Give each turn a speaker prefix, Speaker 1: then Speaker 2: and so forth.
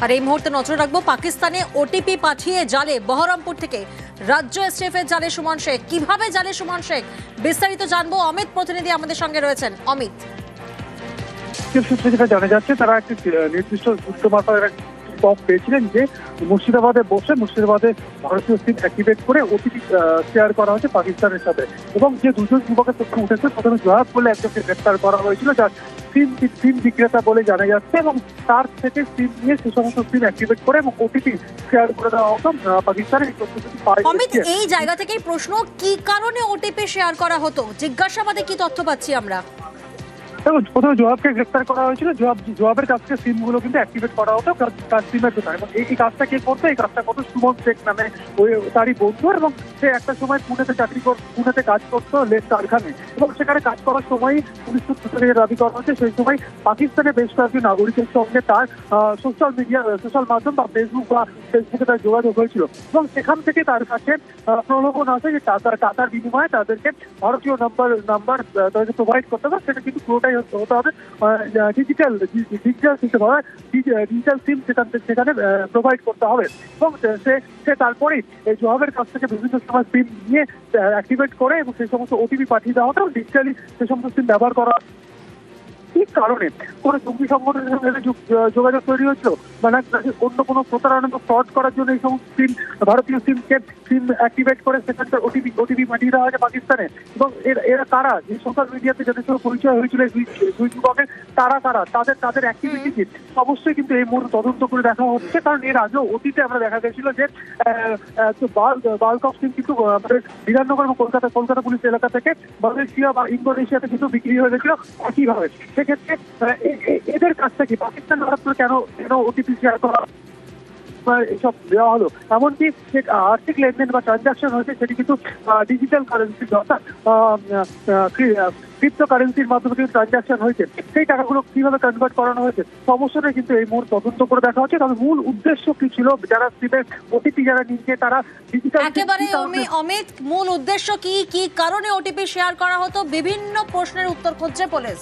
Speaker 1: আর এই মুহূর্তে নজর রাখবো পাকিস্তানে ওটিপি পাঠিয়ে জালে বহরমপুর থেকে রাজ্য এসটিএফের জালে সুমন শেখ। কিভাবে জালে সুমন শেখ, বিস্তারিত জানবো। অমিত প্রতিনিধি আমাদের সঙ্গে রয়েছেন। অমিত,
Speaker 2: সূত্রে যেটা জানা যাচ্ছে, তারা একটি নির্দিষ্ট সূত্র মারফত টপ পেয়েছিলেন যে মুর্শিদাবাদে ভারতীয় সিম অ্যাক্টিভেট করে ওটিপি শেয়ার করা হয়েছে পাকিস্তানের সাথে। এবং যে দুজন যুবকের তথ্য উঠেছে, প্রথমে জোহাব বলে একজনকে গ্রেপ্তার করা হয়েছিল, যার সিম বিক্রেতা বলে জানা যাচ্ছে, এবং তার থেকে সিম নিয়ে সে সমস্ত সিম অ্যাক্টিভেট করে এবং ওটিপি শেয়ার করে দেওয়া হতো পাকিস্তানের।
Speaker 1: অমিত, এই জায়গা থেকেই প্রশ্ন, কি কারণে ওটিপি শেয়ার করা হতো? জিজ্ঞাসাবাদে কি তথ্য পাচ্ছি আমরা?
Speaker 2: প্রথমে জোহাবকে গ্রেপ্তার করা হয়েছিল। জোহাবের কাছ থেকে সিম গুলো কিন্তু অ্যাক্টিভেট করা হতো তার সিমের জন্য। এবং এই কাজটা কে করতো? এই কাজটা করতো সুমন শেখ নামে তারই বন্ধু। এবং সে একটা সময় পুনেতে কাজ করতো লেট কারখানে, এবং সেখানে কাজ করার সময় পুলিশ সূত্র থেকে দাবি করা হচ্ছে সেই সময় পাকিস্তানের বেশ কয়েকজন নাগরিকের সঙ্গে তার সোশ্যাল মাধ্যম বা ফেসবুকে তার যোগাযোগ হয়েছিল। এবং সেখান থেকে তার কাছে প্রলোভন আছে যে টাকার বিনিময়ে তাদেরকে ভারতীয় নাম্বার তাদেরকে প্রোভাইড করতে হবে। সেটা কিন্তু পুরোটাই হতে হবে ডিজিটাল সিম, সেখানে প্রোভাইড করতে হবে। এবং সে তারপরেই এই জোহাবের কাছ থেকে বিভিন্ন সময় সিম নিয়ে অ্যাক্টিভেট করে এবং সেই সমস্ত ওটিপি পাঠিয়ে দেওয়া হতো। ডিজিটালি সে সমস্ত সিম ব্যবহার করা কি কারণে কোনো জঙ্গি সংগঠনের সঙ্গে যোগাযোগ তৈরি হয়েছিল, মানে অন্য কোনো প্রতারণা বা ফ্রড করার জন্য এই সমস্ত ভারতীয় সিম অ্যাক্টিভেট করে সেখানকার ওটিপি পাঠিয়ে দেওয়া হয়েছে পাকিস্তানে। এবং এরা কারা, যে সোশ্যাল মিডিয়াতে যাদের সঙ্গে পরিচয় হয়েছিল দুই যুবকের, তারা তাদের অ্যাক্টিভিটি অবশ্যই কিন্তু এই মুহূর্তে তদন্ত করে দেখা হচ্ছে। কারণ এর আগেও অতীতে আমরা দেখা গেছিল যে বাল্ক অফ সিম কিন্তু আমাদের বিধাননগর এবং কলকাতা পুলিশ এলাকা থেকে মালয়েশিয়া বা ইন্দোনেশিয়াতে কিন্তু বিক্রি হয়ে গেছিল একইভাবে। সেক্ষেত্রে এদের কাছ থেকে পাকিস্তান হঠাৎ করে কেন ওটিপি শেয়ার করা এসব দেওয়া হলো? এমনকি যে আর্থিক লেনদেন বা ট্রানজাকশন হয়েছে সেটি কিন্তু ডিজিটাল কারেন্সি, অর্থাৎ ক্রিপ্টো কারেন্সির মাধ্যমে কিন্তু ট্রানজাকশন হয়েছে। সেই টাকাগুলো কিভাবে কনভার্ট করানো হয়েছে সমস্যাটা কিন্তু এই মুহূর্তে তদন্ত করে দেখা হচ্ছে। তবে মূল উদ্দেশ্য কি ছিল, যারা সিমের ওটিপি যারা নিচ্ছে তারা ডিজিটাল,
Speaker 1: একেবারে অমিত, মূল উদ্দেশ্য কি কারণে ওটিপি শেয়ার করা হতো? বিভিন্ন প্রশ্নের উত্তর খুঁজছে পুলিশ।